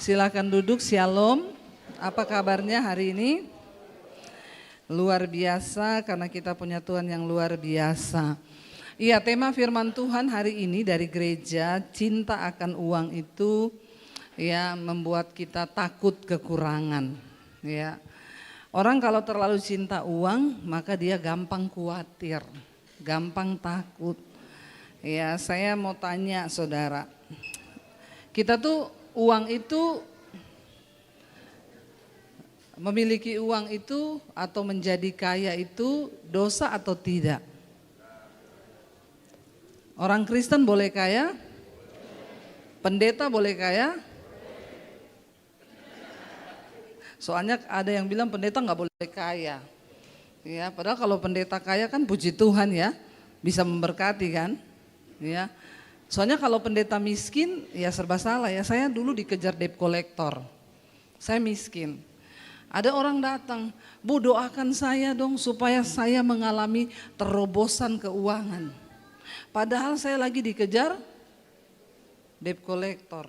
Silakan duduk, shalom. Apa kabarnya hari ini? Luar biasa karena kita punya Tuhan yang luar biasa. Iya, tema firman Tuhan hari ini dari gereja, cinta akan uang itu ya membuat kita takut kekurangan. Ya. Orang kalau terlalu cinta uang, maka dia gampang khawatir, gampang takut. Ya, saya mau tanya saudara. Kita tuh uang itu, memiliki uang itu atau menjadi kaya itu dosa atau tidak? Orang Kristen boleh kaya? Pendeta boleh kaya? Soalnya ada yang bilang pendeta nggak boleh kaya. Ya, padahal kalau pendeta kaya kan puji Tuhan ya, bisa memberkati kan? Ya. Soalnya kalau pendeta miskin ya serba salah ya. Saya dulu dikejar debt collector. Saya miskin. Ada orang datang, "Bu, doakan saya dong supaya saya mengalami terobosan keuangan." Padahal saya lagi dikejar debt collector.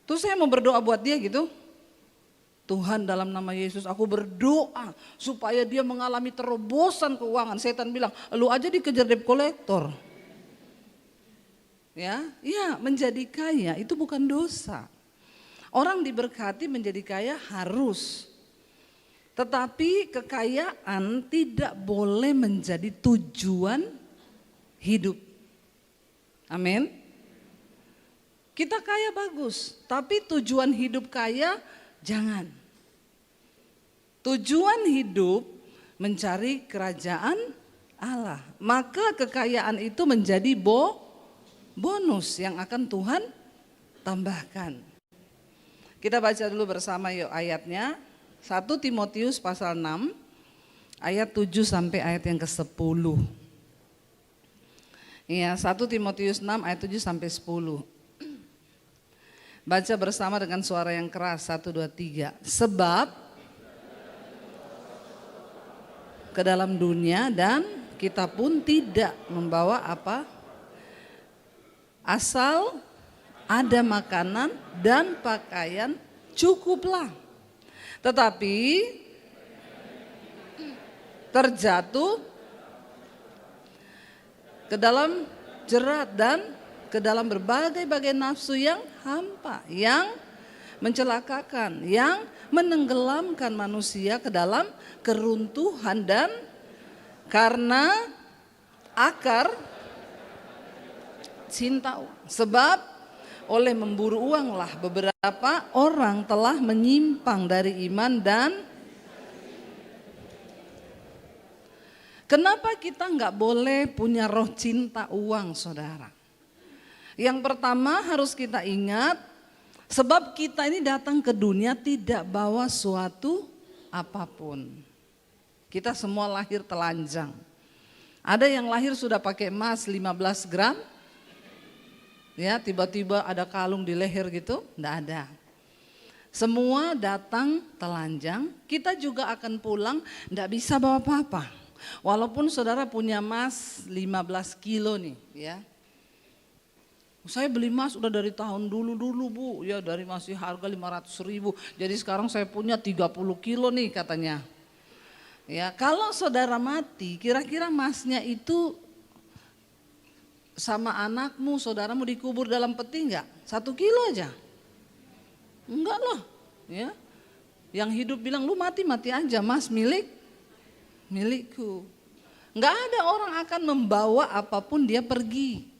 Terus saya mau berdoa buat dia gitu. Tuhan, dalam nama Yesus aku berdoa supaya dia mengalami terobosan keuangan. Setan bilang, "Lu aja dikejar debt collector." Ya, menjadi kaya itu bukan dosa. Orang diberkati menjadi kaya harus. Tetapi kekayaan tidak boleh menjadi tujuan hidup. Amin. Kita kaya bagus, tapi tujuan hidup kaya jangan. Tujuan hidup mencari kerajaan Allah. Maka kekayaan itu menjadi bonus yang akan Tuhan tambahkan. Kita baca dulu bersama yuk ayatnya. 1 Timotius pasal 6 ayat 7 sampai ayat yang ke-10. Iya, 1 Timotius 6 ayat 7 sampai 10. Baca bersama dengan suara yang keras, 1, 2, 3. Sebab ke dalam dunia dan kita pun tidak membawa apa? Asal ada makanan dan pakaian cukuplah. Tetapi terjatuh ke dalam jerat dan ke dalam berbagai-bagai nafsu yang hampa, yang mencelakakan, yang menenggelamkan manusia ke dalam keruntuhan, dan karena akar cinta uang. Sebab oleh memburu uanglah beberapa orang telah menyimpang dari iman. Dan kenapa kita nggak boleh punya roh cinta uang, saudara? Yang pertama harus kita ingat, sebab kita ini datang ke dunia tidak bawa suatu apapun. Kita semua lahir telanjang. Ada yang lahir sudah pakai emas 15 gram. Ya, tiba-tiba ada kalung di leher gitu, enggak ada. Semua datang telanjang, kita juga akan pulang enggak bisa bawa apa-apa. Walaupun saudara punya emas 15 kilo nih ya. Saya beli emas udah dari tahun dulu Bu, ya dari masih harga 500.000. Jadi sekarang saya punya 30 kilo nih katanya. Ya, kalau saudara mati, kira-kira emasnya itu sama anakmu, saudaramu dikubur dalam peti enggak? 1 kilo aja? Enggak lah, ya. Yang hidup bilang lu mati aja, mas milikku. Enggak ada orang akan membawa apapun dia pergi.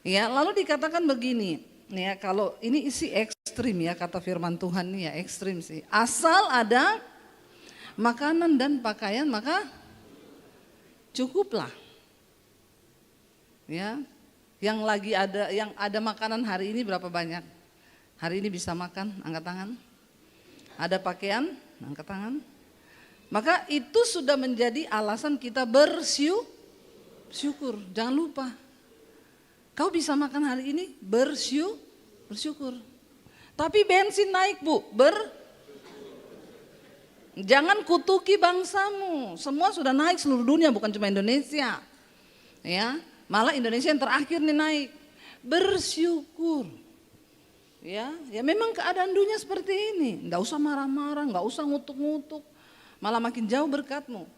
Ya, lalu dikatakan begini, ya kalau ini isi ekstrim ya kata firman Tuhan nih ya, ekstrim sih. Asal ada makanan dan pakaian maka cukuplah. Ya, yang ada makanan hari ini berapa banyak? Hari ini bisa makan, angkat tangan. Ada pakaian, angkat tangan. Maka itu sudah menjadi alasan kita bersyukur. Jangan lupa, kau bisa makan hari ini, bersyukur. Tapi bensin naik Bu, jangan kutuki bangsamu. Semua sudah naik seluruh dunia, bukan cuma Indonesia. Ya. Malah Indonesia yang terakhir nih naik. Bersyukur. Ya memang keadaan dunia seperti ini. Nggak usah marah-marah, nggak usah ngutuk-ngutuk. Malah makin jauh berkatmu.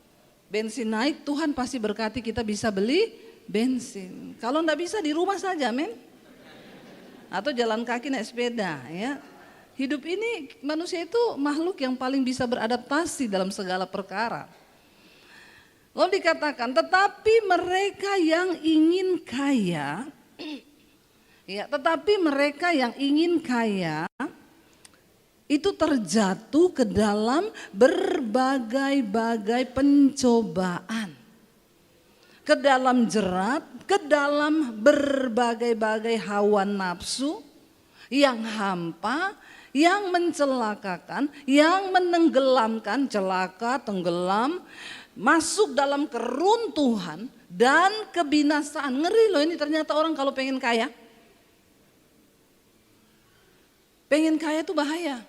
Bensin naik, Tuhan pasti berkati kita bisa beli bensin. Kalau nggak bisa di rumah saja, men. Atau jalan kaki naik sepeda, ya. Hidup ini manusia itu makhluk yang paling bisa beradaptasi dalam segala perkara. Lalu dikatakan, tetapi mereka yang ingin kaya, ya, tetapi mereka yang ingin kaya itu terjatuh ke dalam berbagai-bagai pencobaan, ke dalam jerat, ke dalam berbagai-bagai hawa nafsu yang hampa, yang mencelakakan, yang menenggelamkan, celaka, tenggelam, masuk dalam keruntuhan dan kebinasaan. Ngeri loh ini ternyata orang kalau pengen kaya. Pengen kaya itu bahaya.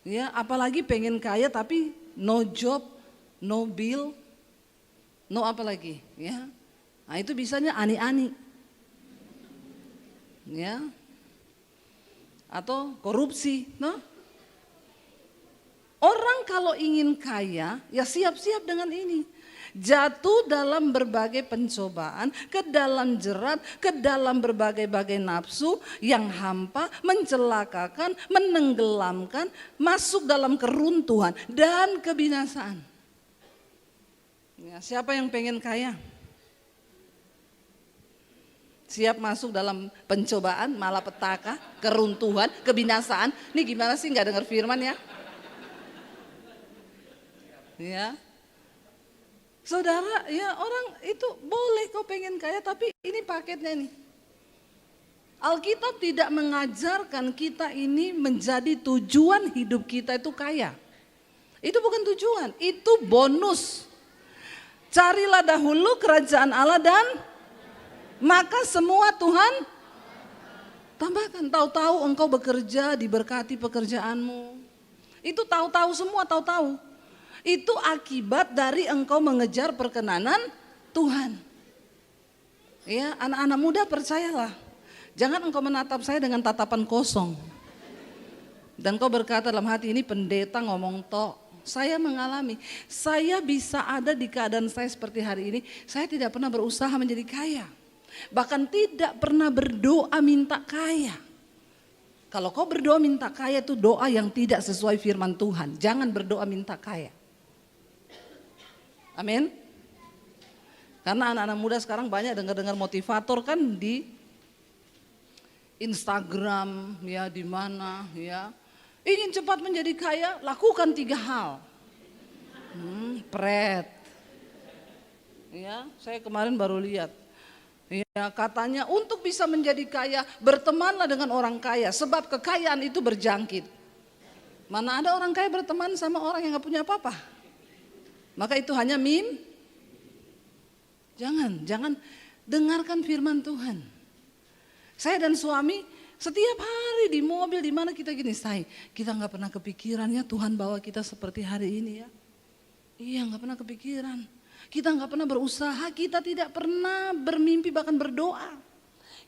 Ya, apalagi pengen kaya tapi no job, no bill, no apa lagi, ya. Nah, itu bisanya ani-ani. Ya. Atau korupsi, no? Orang kalau ingin kaya, ya siap-siap dengan ini. Jatuh dalam berbagai pencobaan, ke dalam jerat, ke dalam berbagai-bagai nafsu yang hampa, mencelakakan, menenggelamkan, masuk dalam keruntuhan dan kebinasaan. Ya, siapa yang pengen kaya? Siap masuk dalam pencobaan, malapetaka, keruntuhan, kebinasaan. Ini gimana sih nggak dengar firman ya? Ya, saudara, ya orang itu boleh kau pengen kaya, tapi ini paketnya nih. Alkitab tidak mengajarkan kita ini menjadi tujuan hidup kita itu kaya. Itu bukan tujuan, itu bonus. Carilah dahulu kerajaan Allah dan maka semua Tuhan tambahkan. Tahu-tahu engkau bekerja, diberkati pekerjaanmu. Itu tahu-tahu semua, tahu-tahu. Itu akibat dari engkau mengejar perkenanan Tuhan. Ya, anak-anak muda percayalah. Jangan engkau menatap saya dengan tatapan kosong. Dan kau berkata dalam hati, ini pendeta ngomong tok. Saya mengalami, saya bisa ada di keadaan saya seperti hari ini. Saya tidak pernah berusaha menjadi kaya. Bahkan tidak pernah berdoa minta kaya. Kalau kau berdoa minta kaya itu doa yang tidak sesuai firman Tuhan. Jangan berdoa minta kaya. Amin. Karena anak-anak muda sekarang banyak dengar-dengar motivator kan di Instagram, ya di mana, ya. Ingin cepat menjadi kaya, lakukan 3 hal. Pret. Ya, saya kemarin baru lihat. Ya, katanya untuk bisa menjadi kaya, bertemanlah dengan orang kaya, sebab kekayaan itu berjangkit. Mana ada orang kaya berteman sama orang yang gak punya apa-apa? Maka itu hanya Jangan dengarkan firman Tuhan. Saya dan suami setiap hari di mobil di mana kita gini, kita nggak pernah kepikiran ya Tuhan bawa kita seperti hari ini ya. Iya, nggak pernah kepikiran. Kita nggak pernah berusaha, kita tidak pernah bermimpi bahkan berdoa.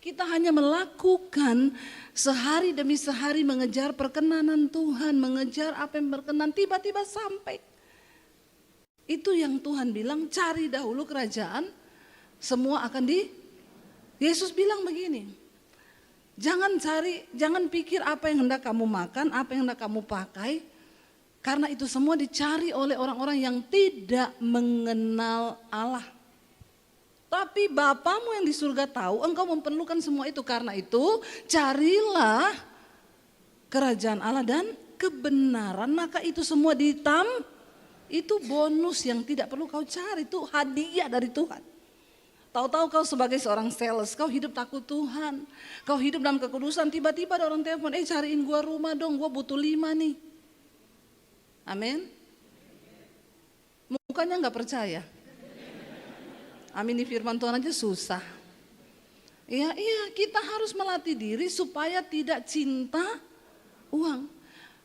Kita hanya melakukan sehari demi sehari mengejar perkenanan Tuhan, mengejar apa yang berkenan, tiba-tiba sampai. Itu yang Tuhan bilang, cari dahulu kerajaan, semua akan Yesus bilang begini, jangan pikir apa yang hendak kamu makan, apa yang hendak kamu pakai, karena itu semua dicari oleh orang-orang yang tidak mengenal Allah. Tapi Bapamu yang di surga tahu engkau memerlukan semua itu, karena itu carilah kerajaan Allah dan kebenaran, maka itu semua itu bonus yang tidak perlu kau cari, itu hadiah dari Tuhan. Tahu-tahu kau sebagai seorang sales, kau hidup takut Tuhan, kau hidup dalam kekudusan, tiba-tiba ada orang telepon, cariin gua rumah dong, gua butuh 5 nih. Amin. Mukanya nggak percaya. Amin, di firman Tuhan aja susah. Iya, kita harus melatih diri supaya tidak cinta uang.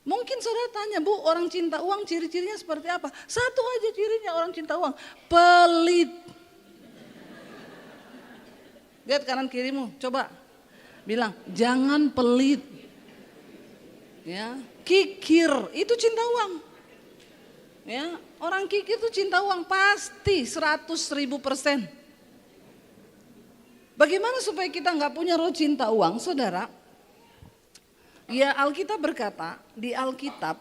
Mungkin saudara tanya, Bu, orang cinta uang ciri-cirinya seperti apa? Satu aja cirinya orang cinta uang, pelit. Lihat kanan kirimu, coba bilang, jangan pelit. Ya, kikir itu cinta uang. Ya, orang kikir itu cinta uang pasti 100.000%. Bagaimana supaya kita nggak punya roh cinta uang, saudara? Ya, Alkitab berkata, di Alkitab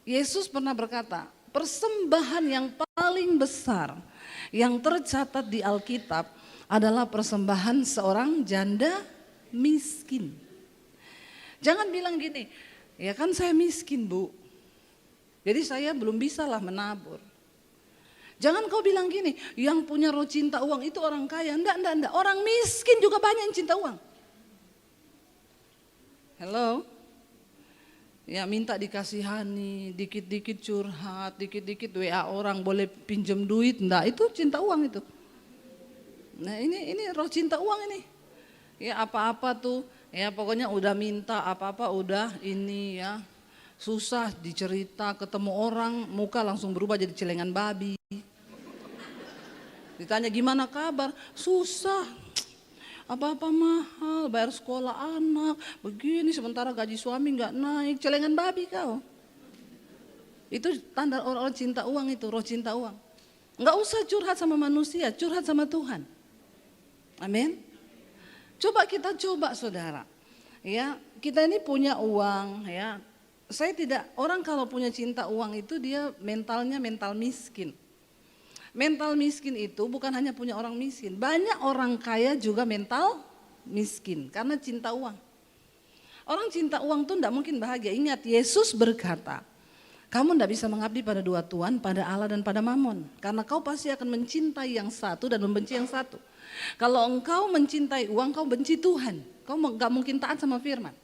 Yesus pernah berkata, persembahan yang paling besar yang tercatat di Alkitab adalah persembahan seorang janda miskin. Jangan bilang gini, ya kan saya miskin Bu, jadi saya belum bisa lah menabur. Jangan kau bilang gini, yang punya roh cinta uang itu orang kaya. Enggak. Orang miskin juga banyak yang cinta uang. Hello? Ya minta dikasihani, dikit-dikit curhat, dikit-dikit WA orang boleh pinjam duit. Enggak, itu cinta uang itu. Nah ini roh cinta uang ini. Ya apa-apa tuh, ya pokoknya udah minta apa-apa udah ini ya. Susah dicerita, ketemu orang muka langsung berubah jadi celengan babi. Ditanya gimana kabar, susah, apa-apa mahal, bayar sekolah anak, begini sementara gaji suami nggak naik, celengan babi kau. Itu tanda orang cinta uang itu, roh cinta uang. Nggak usah curhat sama manusia, curhat sama Tuhan. Amin. Coba kita saudara, ya kita ini punya uang ya. Saya tidak, orang kalau punya cinta uang itu dia mentalnya mental miskin. Mental miskin itu bukan hanya punya orang miskin, banyak orang kaya juga mental miskin karena cinta uang. Orang cinta uang tuh tidak mungkin bahagia. Ingat Yesus berkata, kamu tidak bisa mengabdi pada dua Tuhan, pada Allah dan pada Mamon. Karena kau pasti akan mencintai yang satu dan membenci yang satu. Kalau engkau mencintai uang, kau benci Tuhan. Kau gak mungkin taat sama firman.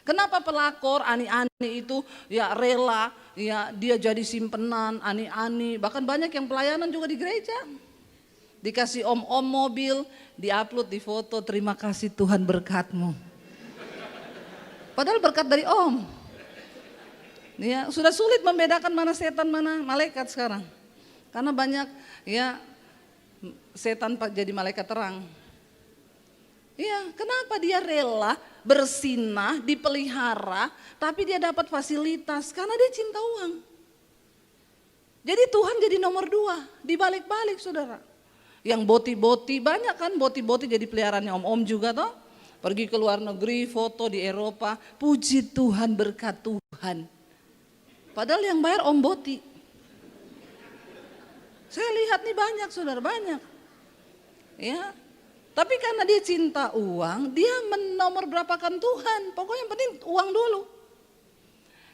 Kenapa pelakor ani-ani itu ya rela ya dia jadi simpenan ani-ani, bahkan banyak yang pelayanan juga di gereja. Dikasih om-om mobil, diupload di foto, terima kasih Tuhan berkatmu. Padahal berkat dari om. Ya, sudah sulit membedakan mana setan mana malaikat sekarang. Karena banyak ya setan jadi malaikat terang. Iya, kenapa dia rela bersinah, dipelihara, tapi dia dapat fasilitas karena dia cinta uang. Jadi Tuhan jadi nomor 2, dibalik-balik saudara. Yang boti-boti, banyak kan boti-boti jadi peliharaannya om-om juga toh. Pergi ke luar negeri, foto di Eropa, puji Tuhan berkat Tuhan. Padahal yang bayar om boti. Saya lihat nih banyak saudara, banyak. Ya. Tapi karena dia cinta uang, dia menomor berapakan Tuhan. Pokoknya yang penting uang dulu.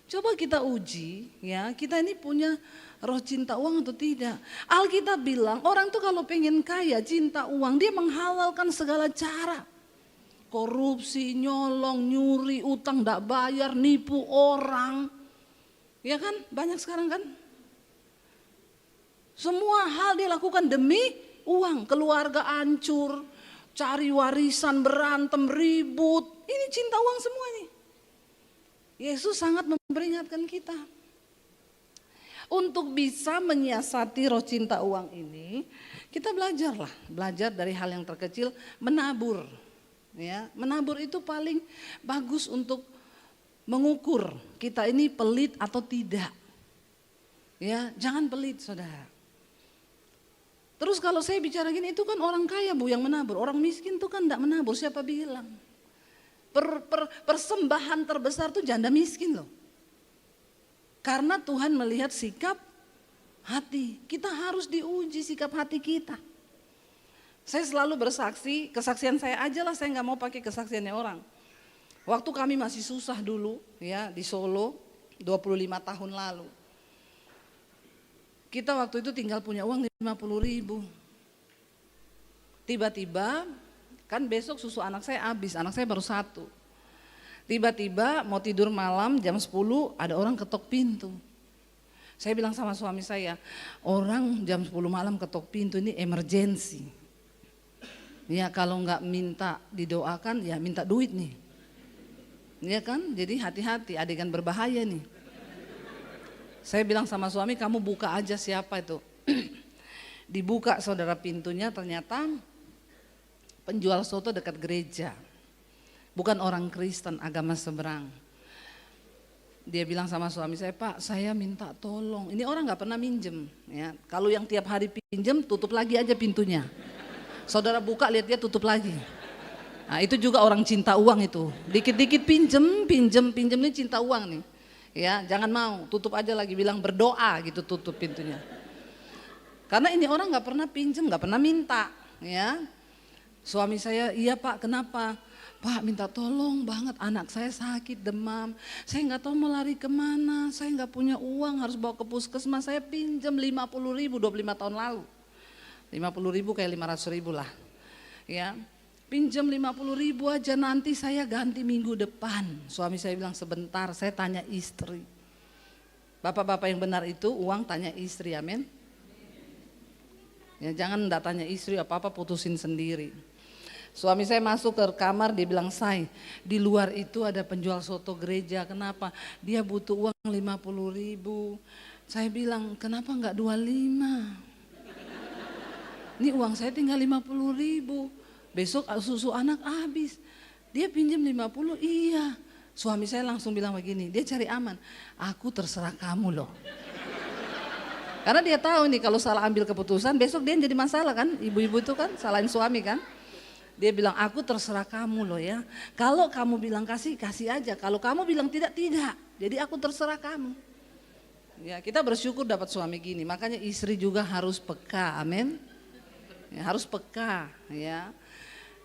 Coba kita uji, ya kita ini punya roh cinta uang atau tidak. Alkitab bilang orang tuh kalau pengen kaya, cinta uang, dia menghalalkan segala cara. Korupsi, nyolong, nyuri, utang gak bayar, nipu orang. Ya kan, banyak sekarang kan. Semua hal dia lakukan demi uang, keluarga hancur. Cari warisan, berantem, ribut. Ini cinta uang semua nih. Yesus sangat memperingatkan kita. Untuk bisa menyiasati roh cinta uang ini, kita belajar dari hal yang terkecil, menabur. Ya, menabur itu paling bagus untuk mengukur kita ini pelit atau tidak. Ya, jangan pelit saudara. Terus kalau saya bicara gini, itu kan orang kaya Bu yang menabur, orang miskin itu kan enggak menabur, siapa bilang? Persembahan terbesar tuh janda miskin loh. Karena Tuhan melihat sikap hati, kita harus diuji sikap hati kita. Saya selalu bersaksi, kesaksian saya aja lah, saya nggak mau pakai kesaksiannya orang. Waktu kami masih susah dulu ya di Solo, 25 tahun lalu. Kita waktu itu tinggal punya uang 50.000. Tiba-tiba kan besok susu anak saya habis, anak saya baru 1. Tiba-tiba mau tidur malam jam 10 ada orang ketok pintu. Saya bilang sama suami saya, orang jam 10 malam ketok pintu ini emergency. Ya kalau nggak minta didoakan ya minta duit nih. Ya kan, jadi hati-hati adegan berbahaya nih. Saya bilang sama suami, kamu buka aja siapa itu. Dibuka saudara pintunya, ternyata penjual soto dekat gereja. Bukan orang Kristen, agama seberang. Dia bilang sama suami saya, Pak saya minta tolong. Ini orang gak pernah minjem. Ya. Kalau yang tiap hari pinjem, tutup lagi aja pintunya. Saudara buka, lihat dia tutup lagi. Nah, itu juga orang cinta uang itu. Dikit-dikit pinjem ini cinta uang nih. Ya, jangan mau, tutup aja lagi, bilang berdoa gitu, tutup pintunya. Karena ini orang gak pernah pinjem, gak pernah minta. Ya. Suami saya, iya Pak, kenapa? Pak minta tolong banget, anak saya sakit demam, saya nggak tahu mau lari kemana, saya nggak punya uang, harus bawa ke puskesmas, saya pinjam 50.000 25 tahun lalu, 50.000 kayak 500.000 lah, ya pinjam 50.000 aja, nanti saya ganti minggu depan. Suami saya bilang sebentar, saya tanya istri. Bapak-bapak yang benar itu uang tanya istri, amin. Ya jangan enggak tanya istri apa-apa, putusin sendiri. Suami saya masuk ke kamar, dia bilang, Say, di luar itu ada penjual soto gereja, kenapa? Dia butuh uang 50.000. Saya bilang, kenapa enggak 25? Ini uang saya tinggal 50.000. Besok susu anak habis. Dia pinjam 50, iya. Suami saya langsung bilang begini, dia cari aman. Aku terserah kamu loh. Karena dia tahu nih kalau salah ambil keputusan, besok dia jadi masalah kan. Ibu-ibu itu kan salahin suami kan. Dia bilang, aku terserah kamu loh ya. Kalau kamu bilang kasih, kasih aja. Kalau kamu bilang tidak, tidak. Jadi aku terserah kamu. Ya, kita bersyukur dapat suami gini. Makanya istri juga harus peka, amin. Ya, harus peka ya.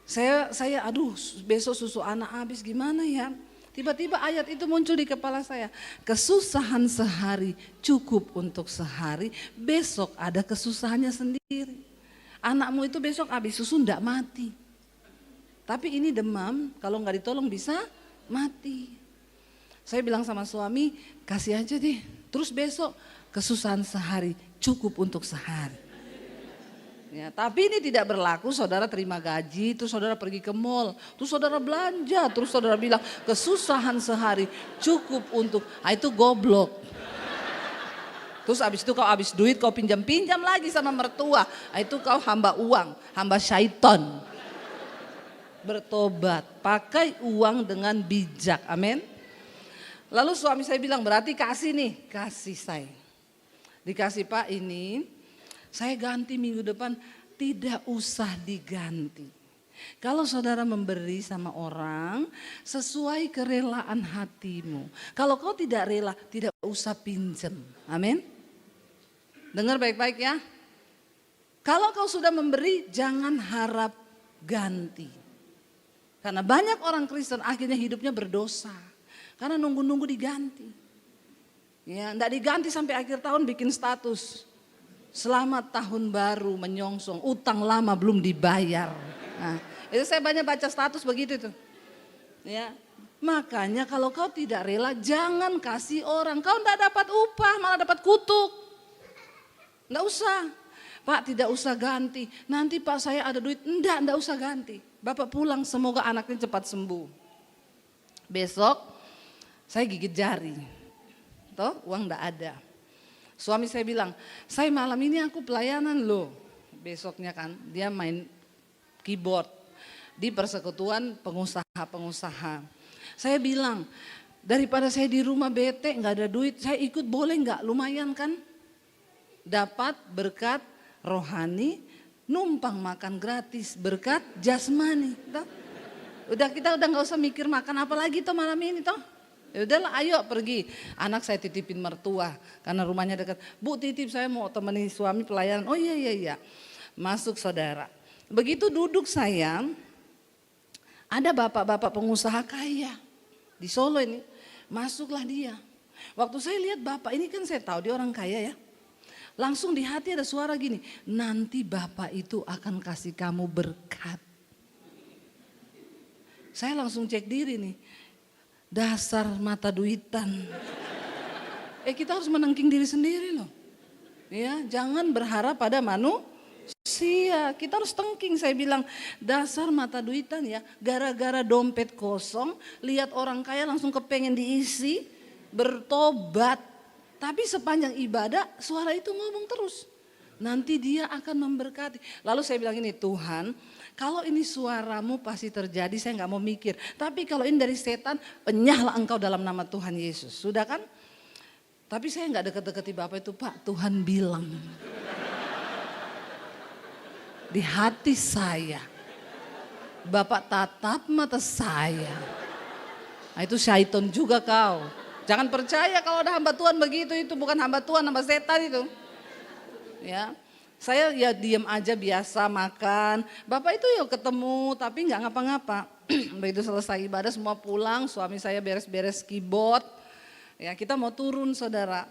Saya aduh besok susu anak habis gimana ya. Tiba-tiba ayat itu muncul di kepala saya. Kesusahan sehari cukup untuk sehari, besok ada kesusahannya sendiri. Anakmu itu besok habis susu enggak mati. Tapi ini demam, kalau nggak ditolong bisa mati. Saya bilang sama suami, kasih aja deh. Terus besok kesusahan sehari cukup untuk sehari. Ya, tapi ini tidak berlaku, saudara terima gaji, terus saudara pergi ke mall, terus saudara belanja, terus saudara bilang kesusahan sehari cukup untuk, itu goblok. Terus abis itu kau habis duit, kau pinjam-pinjam lagi sama mertua, itu kau hamba uang, hamba syaiton. Bertobat, pakai uang dengan bijak, amin. Lalu suami saya bilang, berarti kasih nih, kasih saya. Dikasih Pak ini, saya ganti minggu depan, tidak usah diganti. Kalau saudara memberi sama orang, sesuai kerelaan hatimu. Kalau kau tidak rela, tidak usah pinjam, amin. Dengar baik-baik ya. Kalau kau sudah memberi, jangan harap ganti. Karena banyak orang Kristen akhirnya hidupnya berdosa. Karena nunggu-nunggu diganti. Ya, enggak diganti sampai akhir tahun bikin status. Selamat tahun baru menyongsong, utang lama belum dibayar. Nah, itu saya banyak baca status begitu tuh. Ya, makanya kalau kau tidak rela jangan kasih orang. Kau enggak dapat upah, malah dapat kutuk. Enggak usah. Pak tidak usah ganti, nanti Pak saya ada duit. Enggak usah ganti. Bapak pulang, semoga anaknya cepat sembuh. Besok saya gigit jari, toh uang enggak ada. Suami saya bilang, saya malam ini aku pelayanan loh. Besoknya kan dia main keyboard di persekutuan pengusaha-pengusaha. Saya bilang, daripada saya di rumah bete nggak ada duit, saya ikut boleh nggak? Lumayan kan? Dapat berkat rohani, numpang makan gratis, berkat jasmani. Toh? Kita udah nggak usah mikir makan apa lagi toh malam ini toh. Ya udahlah, ayo pergi. Anak saya titipin mertua karena rumahnya dekat. Bu titip, saya mau temani suami pelayanan. Oh iya. Masuk saudara. Begitu duduk saya, ada bapak-bapak pengusaha kaya di Solo ini. Masuklah dia. Waktu saya lihat bapak ini kan saya tahu dia orang kaya ya. Langsung di hati ada suara gini, nanti bapak itu akan kasih kamu berkat. Saya langsung cek diri nih, dasar mata duitan. Kita harus menengking diri sendiri loh. Ya, jangan berharap pada manusia. Kita harus tengking, saya bilang dasar mata duitan ya. Gara-gara dompet kosong, lihat orang kaya langsung kepengen diisi, bertobat. Tapi sepanjang ibadah suara itu ngomong terus. Nanti dia akan memberkati. Lalu saya bilang ini, Tuhan, kalau ini suaramu pasti terjadi, saya nggak mau mikir. Tapi kalau ini dari setan, enyahlah engkau dalam nama Tuhan Yesus. Sudah kan? Tapi saya nggak deket-deketi Bapak itu, Pak, Tuhan bilang. Di hati saya, Bapak tatap mata saya. Nah, itu syaiton juga kau. Jangan percaya kalau ada hamba Tuhan begitu, itu bukan hamba Tuhan, hamba setan itu. Ya, saya ya diam aja biasa makan. Bapak itu ya ketemu tapi nggak ngapa-ngapa. Begitu selesai ibadah semua pulang, suami saya beres-beres keyboard. Ya kita mau turun saudara.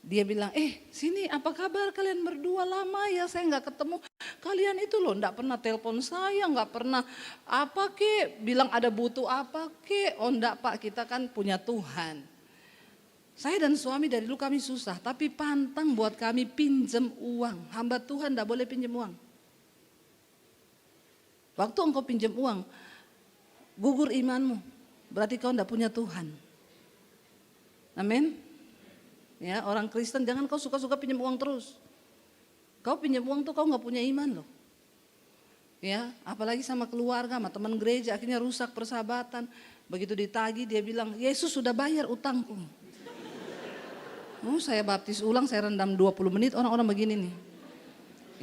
Dia bilang, sini apa kabar kalian berdua, lama ya saya nggak ketemu. Kalian itu loh nggak pernah telepon saya, nggak pernah apa kek, bilang ada butuh apa kek. Oh enggak Pak, kita kan punya Tuhan. Saya dan suami dari dulu kami susah, tapi pantang buat kami pinjam uang. Hamba Tuhan tidak boleh pinjam uang. Waktu engkau pinjam uang, gugur imanmu. Berarti kau tidak punya Tuhan. Amin. Ya, orang Kristen jangan kau suka-suka pinjam uang terus. Kau pinjam uang tuh kau nggak punya iman loh. Ya, apalagi sama keluarga, sama teman gereja, akhirnya rusak persahabatan. Begitu ditagih dia bilang, Yesus sudah bayar utangku. Saya baptis ulang, saya rendam 20 menit, orang-orang begini nih.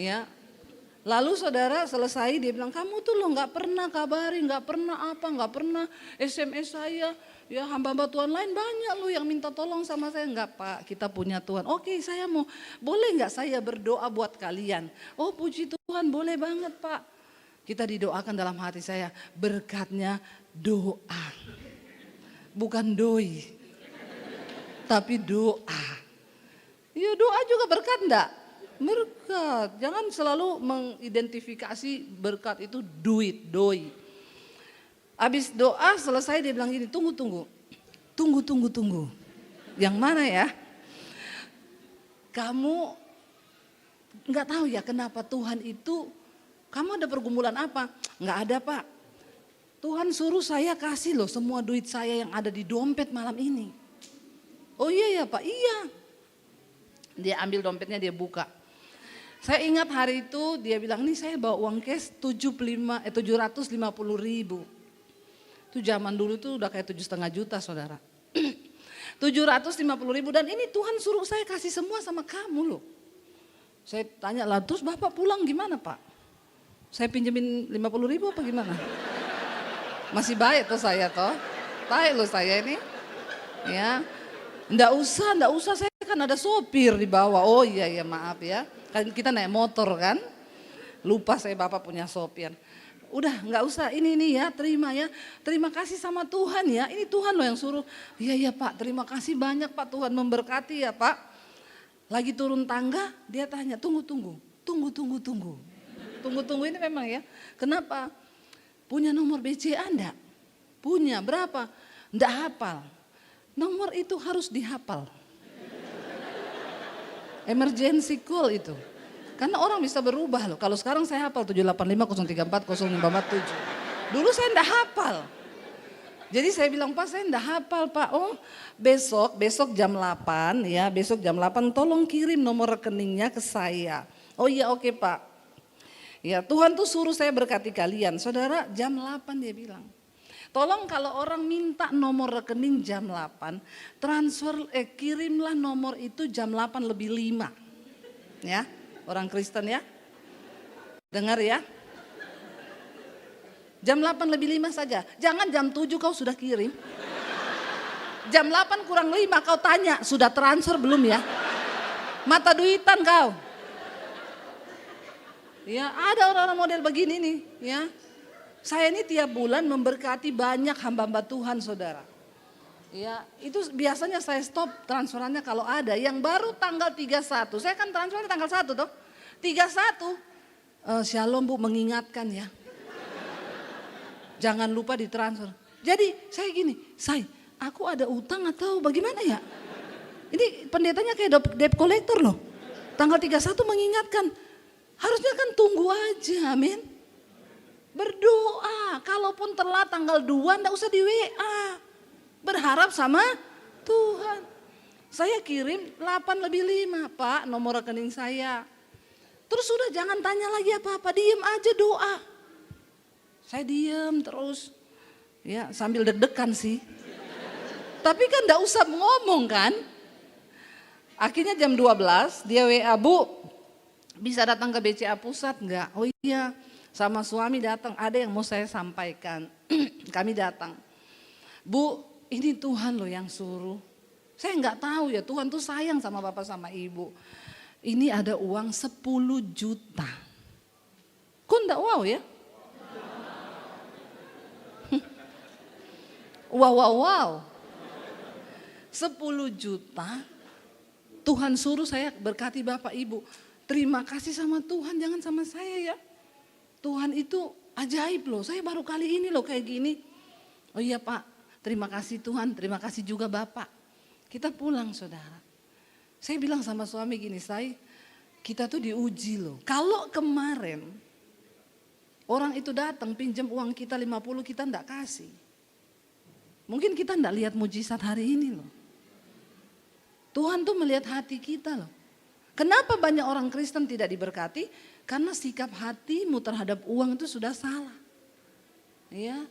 Ya. Lalu saudara selesai dia bilang, kamu tuh lo gak pernah kabari, gak pernah apa, gak pernah SMS saya. Ya hamba-hamba Tuhan lain banyak lo yang minta tolong sama saya. Enggak Pak, kita punya Tuhan. Oke saya mau, boleh gak saya berdoa buat kalian? Oh puji Tuhan, boleh banget Pak. Kita didoakan dalam hati saya, berkatnya doa. Bukan doi. Tapi doa. Ya doa juga berkat enggak? Berkat. Jangan selalu mengidentifikasi berkat itu duit, doi. Habis doa selesai dia bilang gini, tunggu. Yang mana ya? Kamu enggak tahu ya kenapa Tuhan itu, kamu ada pergumulan apa? Enggak ada Pak. Tuhan suruh saya kasih loh semua duit saya yang ada di dompet malam ini. Oh iya ya Pak, iya. Dia ambil dompetnya, dia buka. Saya ingat hari itu dia bilang, ini saya bawa uang cash 750.000. Itu zaman dulu tuh udah kayak 7,5 juta saudara. 750.000 dan ini Tuhan suruh saya kasih semua sama kamu loh. Saya tanya lah, terus Bapak pulang gimana Pak? Saya pinjemin 50.000 apa gimana? Masih baik tuh saya toh. Baik loh saya ini. Ya. Enggak usah, saya kan ada sopir di bawah. Oh iya maaf ya. Kan kita naik motor kan. Lupa saya Bapak punya sopir. Udah enggak usah ini ya, terima ya. Terima kasih sama Tuhan ya. Ini Tuhan loh yang suruh. Iya Pak, terima kasih banyak Pak, Tuhan memberkati ya Pak. Lagi turun tangga dia tanya, tunggu. Tunggu ini memang ya. Kenapa? Punya nomor BCA enggak? Punya, berapa? Enggak hafal. Nomor itu harus dihafal. Emergency call itu. Karena orang bisa berubah loh. Kalau sekarang saya hafal 785 034 0547. Dulu saya enggak hafal. Jadi saya bilang, Pak saya enggak hafal Pak. Oh besok jam 8 ya. Besok jam 8 tolong kirim nomor rekeningnya ke saya. Oh iya oke Pak. Ya Tuhan tuh suruh saya berkati kalian. Saudara jam 8 dia bilang. Tolong kalau orang minta nomor rekening jam 8, kirimlah nomor itu jam 8 lebih 5. Ya, orang Kristen ya. Dengar ya. Jam 8 lebih 5 saja. Jangan jam 7 kau sudah kirim. Jam 8 kurang 5 kau tanya, sudah transfer belum ya? Mata duitan kau. Ya, ada orang-orang model begini nih, ya. Saya ini tiap bulan memberkati banyak hamba-hamba Tuhan saudara. Ya itu biasanya saya stop transferannya kalau ada. Yang baru tanggal 31, saya kan transfernya tanggal 1 toh. 31, Shalom Bu mengingatkan ya. Jangan lupa ditransfer. Jadi saya gini, aku ada utang atau bagaimana ya? Ini pendetanya kayak debt collector loh. Tanggal 31 mengingatkan, harusnya kan tunggu aja, amin. Berdoa, kalaupun telat tanggal 2 enggak usah di WA. Berharap sama Tuhan. Saya kirim 8 lebih 5 Pak nomor rekening saya. Terus sudah jangan tanya lagi apa-apa, diem aja doa. Saya diem terus, ya sambil deg-degan sih. Tapi kan enggak usah ngomong kan. Akhirnya jam 12 dia WA, Bu bisa datang ke BCA Pusat enggak? Oh iya, sama suami datang, ada yang mau saya sampaikan. Kami datang. Bu, ini Tuhan loh yang suruh. Saya enggak tahu ya, Tuhan tuh sayang sama Bapak sama Ibu. Ini ada uang 10 juta. Kok enggak wow ya? Wow. 10 juta Tuhan suruh saya berkati Bapak Ibu. Terima kasih sama Tuhan, jangan sama saya ya. Tuhan itu ajaib loh, saya baru kali ini loh kayak gini. Oh iya Pak, terima kasih Tuhan, terima kasih juga Bapak. Kita pulang saudara. Saya bilang sama suami gini, kita tuh diuji loh. Kalau kemarin orang itu datang pinjam uang kita 50, kita enggak kasih. Mungkin kita enggak lihat mujizat hari ini loh. Tuhan tuh melihat hati kita loh. Kenapa banyak orang Kristen tidak diberkati? Karena sikap hatimu terhadap uang itu sudah salah. Ya.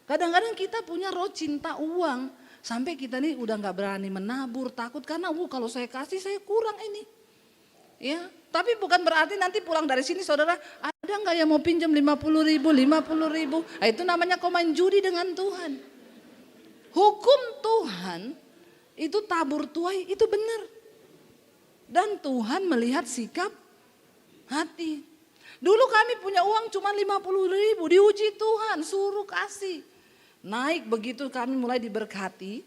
Kadang-kadang kita punya roh cinta uang. Sampai kita nih udah gak berani menabur, takut karena kalau saya kasih saya kurang ini. Ya, tapi bukan berarti nanti pulang dari sini saudara, ada gak yang mau pinjam 50 ribu. Nah, itu namanya kau main judi dengan Tuhan. Hukum Tuhan itu tabur tuai itu benar. Dan Tuhan melihat sikap hati. Dulu kami punya uang cuma 50 ribu, diuji Tuhan, suruh kasih. Naik begitu kami mulai diberkati.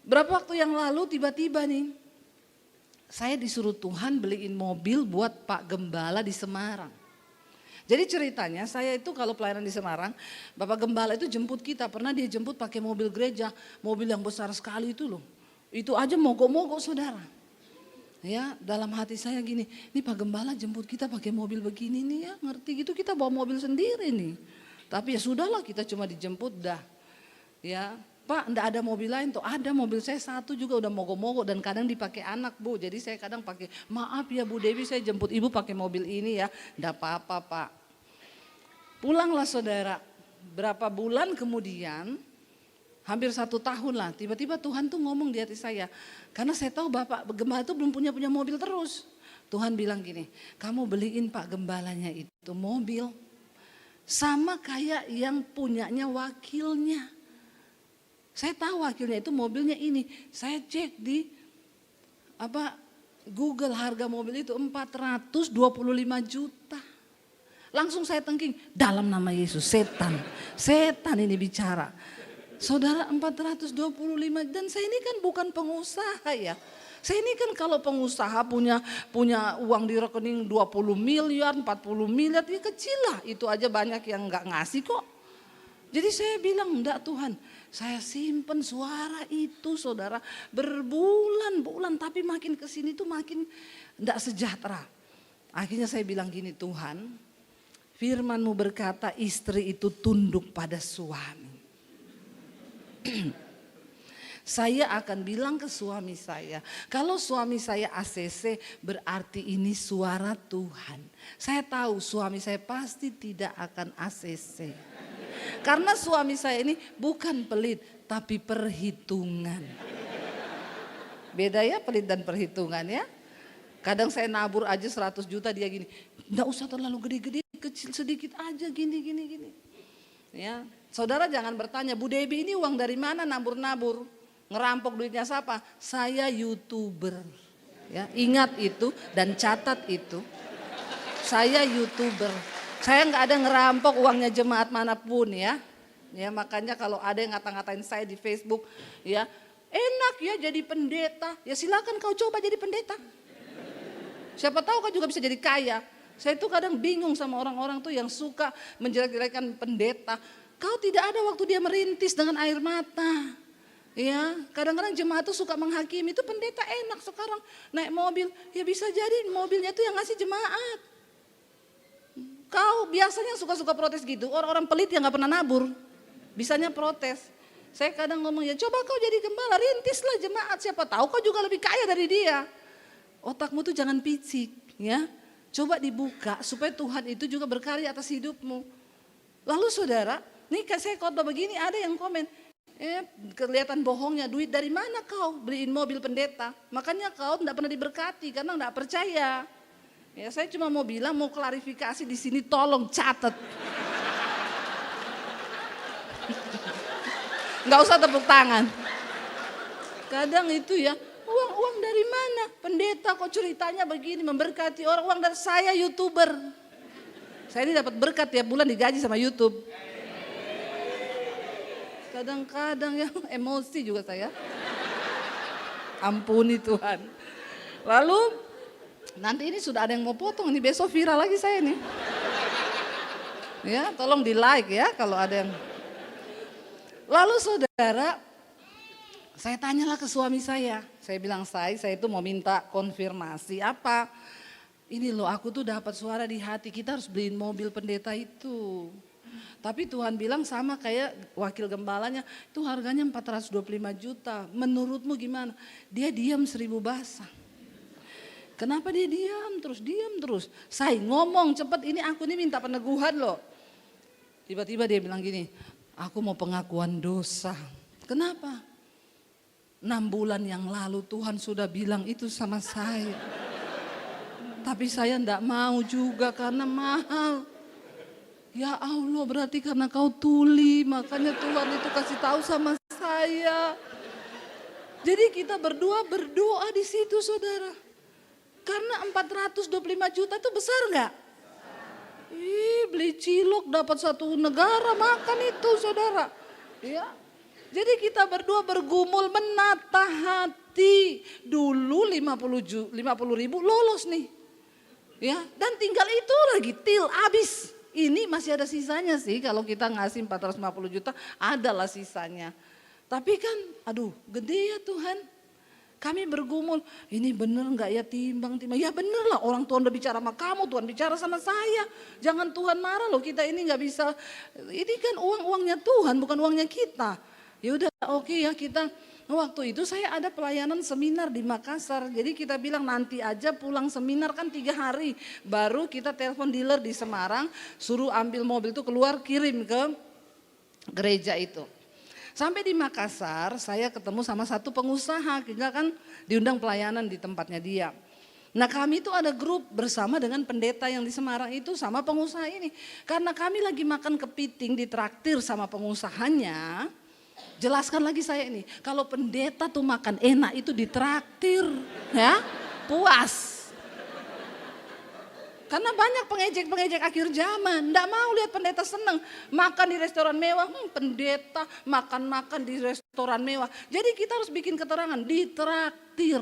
Berapa waktu yang lalu tiba-tiba nih, saya disuruh Tuhan beliin mobil buat Pak Gembala di Semarang. Jadi ceritanya saya itu kalau pelayanan di Semarang, Bapak Gembala itu jemput kita, pernah dia jemput pakai mobil gereja, mobil yang besar sekali itu loh. Itu aja mogok-mogok saudara. Ya dalam hati saya gini, ini Pak Gembala jemput kita pakai mobil begini nih ya, ngerti gitu kita bawa mobil sendiri nih. Tapi ya sudahlah kita cuma dijemput dah. Ya Pak enggak ada mobil lain tuh, ada mobil saya satu juga udah mogok-mogok dan kadang dipakai anak Bu. Jadi saya kadang pakai, maaf ya Bu Dewi saya jemput ibu pakai mobil ini ya, enggak apa-apa Pak. Pulanglah saudara, berapa bulan kemudian, hampir 1 tahun lah, tiba-tiba Tuhan tuh ngomong di hati saya. Karena saya tahu Bapak Gembala itu belum punya mobil terus. Tuhan bilang gini, kamu beliin Pak Gembalanya itu mobil sama kayak yang punyanya wakilnya. Saya tahu wakilnya itu mobilnya ini. Saya cek di Google harga mobil itu 425 juta. Langsung saya tengking, dalam nama Yesus setan ini bicara. Saudara 425 dan saya ini kan bukan pengusaha ya. Saya ini kan kalau pengusaha punya uang di rekening 20 miliar, 40 miliar ya kecil lah. Itu aja banyak yang gak ngasih kok. Jadi saya bilang enggak Tuhan, saya simpen suara itu saudara berbulan-bulan tapi makin kesini tuh makin enggak sejahtera. Akhirnya saya bilang gini, Tuhan firman-Mu berkata istri itu tunduk pada suami. Saya akan bilang ke suami saya, kalau suami saya ACC berarti ini suara Tuhan. Saya tahu suami saya pasti tidak akan ACC. Karena suami saya ini bukan pelit tapi perhitungan. Beda ya pelit dan perhitungan ya. Kadang saya nabur aja 100 juta dia gini, enggak usah terlalu gede-gede, kecil sedikit aja gini. Ya, saudara jangan bertanya, Bu Debbie ini uang dari mana nabur-nabur? Ngerampok duitnya siapa? Saya YouTuber. Ya, ingat itu dan catat itu. Saya YouTuber. Saya nggak ada ngerampok uangnya jemaat manapun ya. Ya makanya kalau ada yang ngata-ngatain saya di Facebook, ya enak ya jadi pendeta. Ya silakan kau coba jadi pendeta. Siapa tahu kau juga bisa jadi kaya. Saya tuh kadang bingung sama orang-orang tuh yang suka menjelek-jelekan pendeta. Kau tidak ada waktu dia merintis dengan air mata. Ya, kadang-kadang jemaat tuh suka menghakimi, itu pendeta enak sekarang naik mobil. Ya bisa jadi mobilnya tuh yang ngasih jemaat. Kau biasanya suka-suka protes gitu, orang-orang pelit yang gak pernah nabur. Bisanya protes. Saya kadang ngomong ya coba kau jadi gembala, rintislah jemaat. Siapa tahu kau juga lebih kaya dari dia. Otakmu tuh jangan picik ya. Coba dibuka supaya Tuhan itu juga berkarya atas hidupmu. Lalu saudara, nih saya khotbah begini ada yang komen, kelihatan bohongnya, duit dari mana kau beliin mobil pendeta? Makanya kau tidak pernah diberkati karena tidak percaya. Ya saya cuma mau bilang, mau klarifikasi di sini, tolong catat. Nggak usah tepuk tangan. Kadang itu ya, uang dari mana? Pendeta kok ceritanya begini, memberkati orang, uang dari saya YouTuber. Saya ini dapat berkat tiap bulan digaji sama YouTube. Kadang-kadang ya emosi juga saya. Ampuni Tuhan. Lalu nanti ini sudah ada yang mau potong, ini besok viral lagi saya nih. Ya, tolong di like ya kalau ada yang. Lalu saudara, saya tanyalah ke suami saya. Saya bilang saya itu mau minta konfirmasi apa. Ini loh aku tuh dapat suara di hati, kita harus beliin mobil pendeta itu. Tapi Tuhan bilang sama kayak wakil gembalanya, itu harganya 425 juta. Menurutmu gimana? Dia diam 1000 bahasa. Kenapa dia diam terus? Saya ngomong cepet, ini aku ini minta peneguhan loh. Tiba-tiba dia bilang gini, aku mau pengakuan dosa. Kenapa? 6 bulan yang lalu Tuhan sudah bilang itu sama saya. Tapi saya enggak mau juga karena mahal. Ya Allah, berarti karena kau tuli, makanya Tuhan itu kasih tahu sama saya. Jadi kita berdoa di situ saudara. Karena 425 juta itu besar enggak? Beli cilok dapat satu negara makan itu saudara. Ya. Jadi kita berdua bergumul menata hati. Dulu 50 ribu lolos nih. Ya, dan tinggal itu lagi habis. Ini masih ada sisanya sih, kalau kita ngasih 450 juta adalah sisanya. Tapi kan aduh gede ya Tuhan. Kami bergumul, ini bener gak ya timbang. Ya bener lah, orang Tuhan udah bicara sama kamu, Tuhan bicara sama saya. Jangan Tuhan marah loh, kita ini gak bisa. Ini kan uangnya Tuhan, bukan uangnya kita. Ya udah oke ya kita. Waktu itu saya ada pelayanan seminar di Makassar. Jadi kita bilang nanti aja pulang seminar kan 3 hari. Baru kita telepon dealer di Semarang, suruh ambil mobil itu keluar kirim ke gereja itu. Sampai di Makassar saya ketemu sama satu pengusaha, kita kan diundang pelayanan di tempatnya dia. Nah kami itu ada grup bersama dengan pendeta yang di Semarang itu sama pengusaha ini. Karena kami lagi makan kepiting ditraktir sama pengusahanya, jelaskan lagi saya ini, kalau pendeta tuh makan enak itu ditraktir ya, puas. Karena banyak pengejek-pengejek akhir zaman, enggak mau lihat pendeta senang makan di restoran mewah, pendeta makan-makan di restoran mewah. Jadi kita harus bikin keterangan, ditraktir.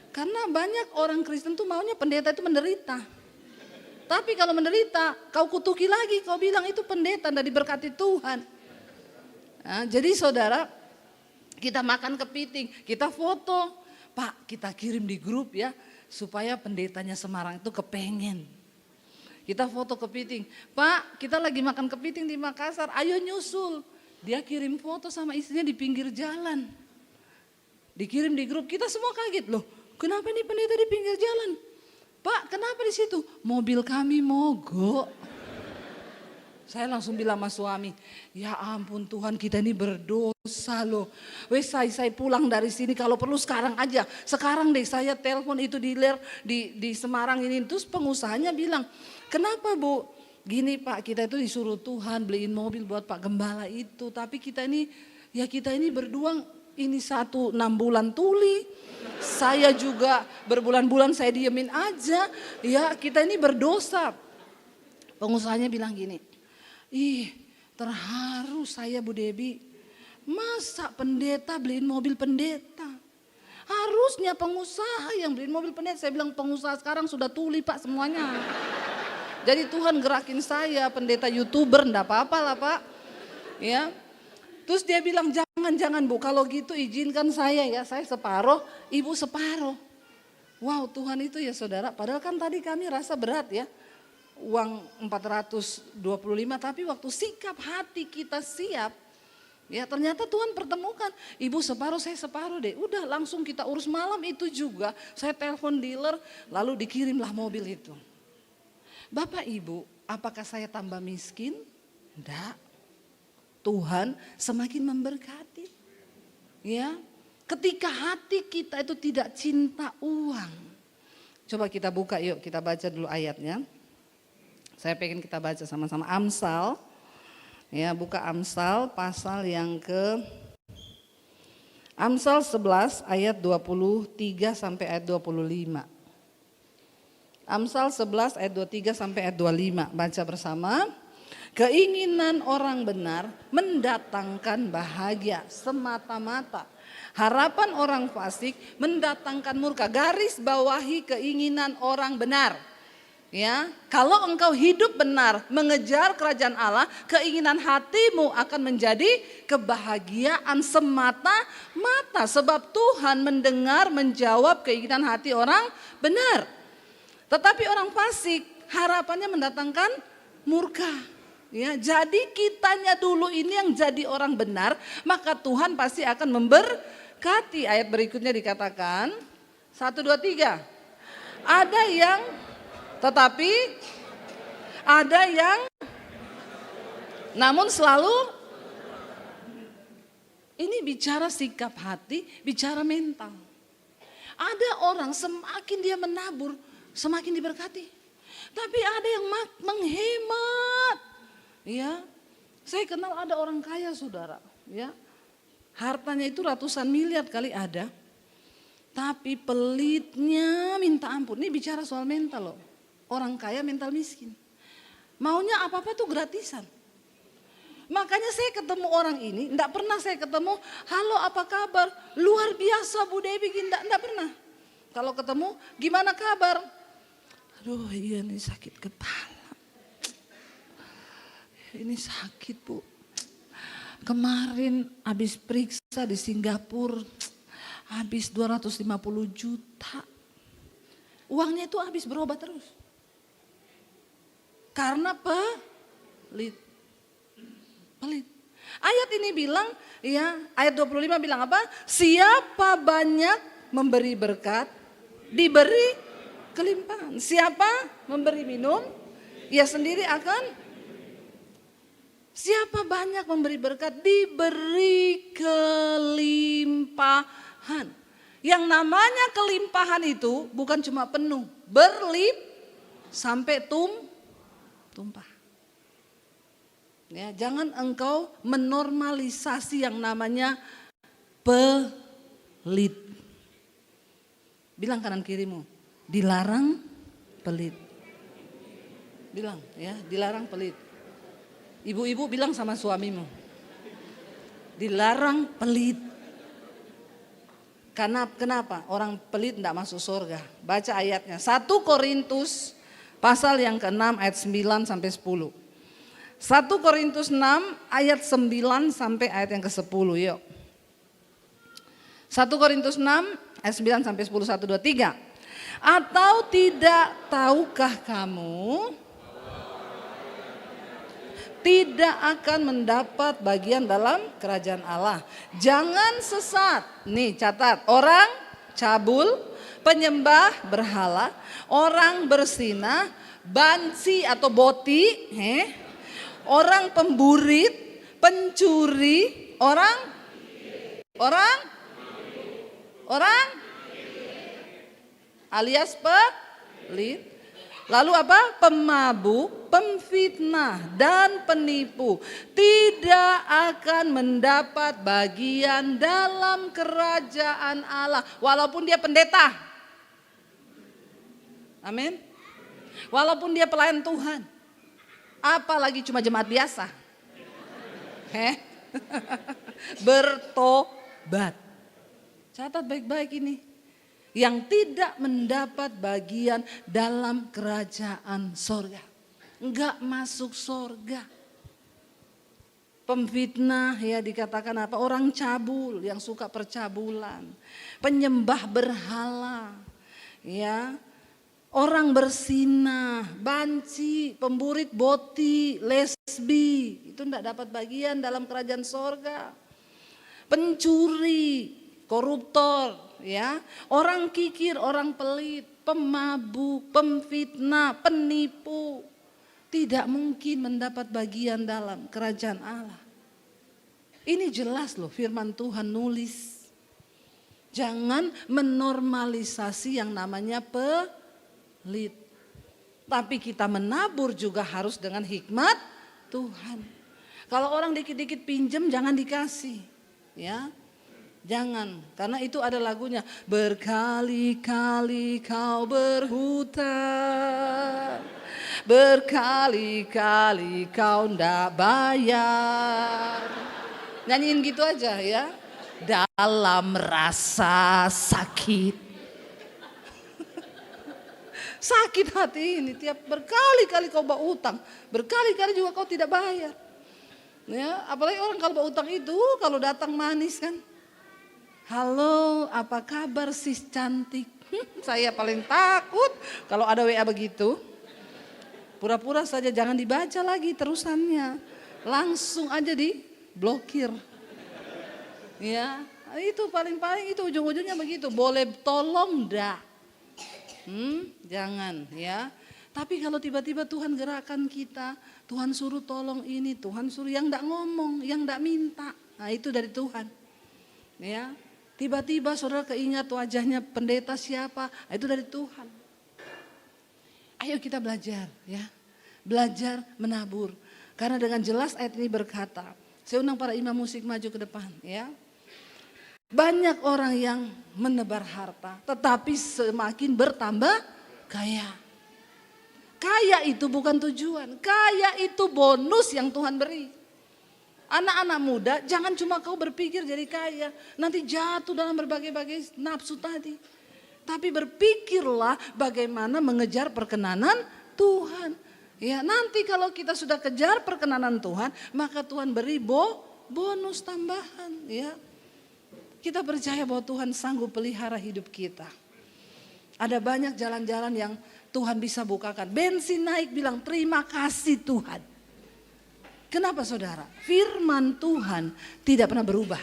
Karena banyak orang Kristen tuh maunya pendeta itu menderita. Tapi kalau menderita, kau kutuki lagi, kau bilang itu pendeta, enggak diberkati Tuhan. Nah, jadi saudara, kita makan kepiting, kita foto, Pak kita kirim di grup ya. Supaya pendetanya Semarang itu kepengen. Kita foto kepiting. Pak kita lagi makan kepiting di Makassar, ayo nyusul. Dia kirim foto sama istrinya di pinggir jalan. Dikirim di grup, kita semua kaget loh. Kenapa nih pendeta di pinggir jalan? Pak kenapa di situ? Mobil kami mogok. Saya langsung bilang sama suami, ya ampun Tuhan kita ini berdosa loh. Wes saya pulang dari sini kalau perlu sekarang aja. Sekarang deh saya telepon itu dealer di Semarang ini. Terus pengusahanya bilang, kenapa Bu? Gini Pak kita itu disuruh Tuhan beliin mobil buat Pak Gembala itu. Tapi kita ini berdua ini 6 bulan tuli. Saya juga berbulan-bulan saya diemin aja. Ya kita ini berdosa. Pengusahanya bilang gini. Terharu saya Bu Debi, masa pendeta beliin mobil pendeta? Harusnya pengusaha yang beliin mobil pendeta. Saya bilang pengusaha sekarang sudah tuli Pak semuanya. Jadi Tuhan gerakin saya pendeta YouTuber, enggak apa-apa lah Pak. Ya. Terus dia bilang jangan Bu, kalau gitu izinkan saya ya, saya separuh, Ibu separuh. Wow Tuhan itu ya saudara, padahal kan tadi kami rasa berat ya. Uang 425 tapi waktu sikap hati kita siap, Ya ternyata Tuhan pertemukan, ibu separuh saya separuh deh. Udah langsung kita urus malam itu juga. Saya telepon dealer lalu dikirimlah mobil itu. Bapak ibu, apakah saya tambah miskin? Enggak. Tuhan semakin memberkati. Ya, ketika hati kita itu tidak cinta uang. Coba kita buka yuk, kita baca dulu ayatnya. Saya pengen kita baca sama-sama Amsal. Ya, buka Amsal pasal yang ke Amsal 11 ayat 23 sampai ayat 25. Amsal 11 ayat 23 sampai ayat 25. Baca bersama. Keinginan orang benar mendatangkan bahagia semata-mata. Harapan orang fasik mendatangkan murka. Garis bawahi keinginan orang benar. Ya, kalau engkau hidup benar mengejar kerajaan Allah, keinginan hatimu akan menjadi kebahagiaan semata-mata. Sebab Tuhan mendengar, menjawab keinginan hati orang benar. Tetapi orang fasik harapannya mendatangkan murka. Ya, jadi kitanya dulu ini yang jadi orang benar, maka Tuhan pasti akan memberkati. Ayat berikutnya dikatakan 1, 2, 3. Ada yang tetapi ada yang namun selalu ini bicara sikap hati, bicara mental. Ada orang semakin dia menabur, semakin diberkati. Tapi ada yang menghemat. Ya, saya kenal ada orang kaya saudara. Ya, hartanya itu ratusan miliar kali ada. Tapi pelitnya minta ampun. Ini bicara soal mental loh. Orang kaya mental miskin. Maunya apa-apa tuh gratisan. Makanya saya ketemu orang ini, enggak pernah saya ketemu, halo apa kabar? Luar biasa Bu Dewi, enggak pernah. Kalau ketemu, gimana kabar? Aduh iya nih sakit kepala. Ini sakit Bu. Kemarin habis periksa di Singapura, habis 250 juta. Uangnya itu habis berobat terus. Karena pelit. Ayat ini bilang, ya, ayat 25 bilang apa? Siapa banyak memberi berkat, diberi kelimpahan. Siapa memberi minum, ia sendiri akan. Siapa banyak memberi berkat, diberi kelimpahan. Yang namanya kelimpahan itu bukan cuma penuh, sampai tumpah. Ya, jangan engkau menormalisasi yang namanya pelit. Bilang kanan kirimu, dilarang pelit. Bilang ya, dilarang pelit. Ibu-ibu bilang sama suamimu, dilarang pelit. Karena kenapa? Orang pelit tidak masuk surga. Baca ayatnya, 1 Korintus pasal yang ke-6 ayat 9 sampai 10. 1 Korintus 6 ayat 9 sampai ayat yang ke-10 yuk. 1 Korintus 6 ayat 9 sampai 10, 1, 2, 3. Atau tidak tahukah kamu tidak akan mendapat bagian dalam kerajaan Allah. Jangan sesat. Nih catat, orang cabul, penyembah berhala, orang bersinah, bansi atau boti, orang pemburit, pencuri, orang alias pelit. Lalu apa? Pemabuk, pemfitnah dan penipu tidak akan mendapat bagian dalam kerajaan Allah walaupun dia pendeta. Amin. Walaupun dia pelayan Tuhan. Apalagi cuma jemaat biasa. Bertobat. Catat baik-baik ini. Yang tidak mendapat bagian dalam kerajaan sorga. Enggak masuk sorga. Pemfitnah ya dikatakan apa? Orang cabul yang suka percabulan. Penyembah berhala. Ya. orang bersinah, banci, pemburit boti, lesbi, itu tidak dapat bagian dalam kerajaan sorga. Pencuri, koruptor, ya, orang kikir, orang pelit, pemabuk, pemfitnah, penipu, tidak mungkin mendapat bagian dalam kerajaan Allah. Ini jelas loh firman Tuhan nulis. Jangan menormalisasi yang namanya pelit. Tapi kita menabur juga harus dengan hikmat Tuhan. Kalau orang dikit-dikit pinjem jangan dikasih. Ya, jangan, karena itu ada lagunya. Berkali-kali kau berhutang, berkali-kali kau ndak bayar. Nyanyiin gitu aja ya. Dalam rasa sakit. Sakit hati ini, tiap berkali-kali kau bawa utang, berkali-kali juga kau tidak bayar. Ya, apalagi orang kalau bawa utang itu kalau datang manis kan. Halo, apa kabar sis cantik? Saya paling takut kalau ada WA begitu. Pura-pura saja jangan dibaca lagi terusannya. Langsung aja diblokir. Ya, itu paling-paling itu ujung-ujungnya begitu. Boleh tolong dah. Jangan ya. Tapi kalau tiba-tiba Tuhan gerakkan kita, Tuhan suruh tolong ini, Tuhan suruh yang enggak ngomong, yang enggak minta. Nah, itu dari Tuhan. Ya. Tiba-tiba saudara keingat wajahnya pendeta siapa, itu dari Tuhan. Ayo kita belajar ya. Belajar menabur. Karena dengan jelas ayat ini berkata, saya undang para imam musik maju ke depan ya. Banyak orang yang menebar harta, tetapi semakin bertambah kaya. Kaya itu bukan tujuan, kaya itu bonus yang Tuhan beri. Anak-anak muda jangan cuma kau berpikir jadi kaya, nanti jatuh dalam berbagai-bagai nafsu tadi. Tapi berpikirlah bagaimana mengejar perkenanan Tuhan. Ya, nanti kalau kita sudah kejar perkenanan Tuhan, maka Tuhan beri bonus tambahan ya. Kita percaya bahwa Tuhan sanggup pelihara hidup kita. Ada banyak jalan-jalan yang Tuhan bisa bukakan. Bensin naik bilang terima kasih Tuhan. Kenapa saudara? Firman Tuhan tidak pernah berubah.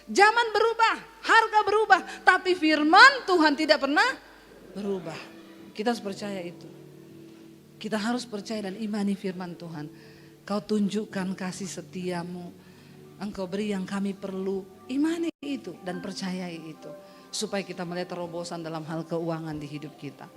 Zaman berubah, harga berubah. Tapi firman Tuhan tidak pernah berubah. Kita harus percaya itu. Kita harus percaya dan imani firman Tuhan. Kau tunjukkan kasih setiamu. Engkau beri yang kami perlu. Imani itu dan percayai itu. Supaya kita melihat terobosan dalam hal keuangan di hidup kita.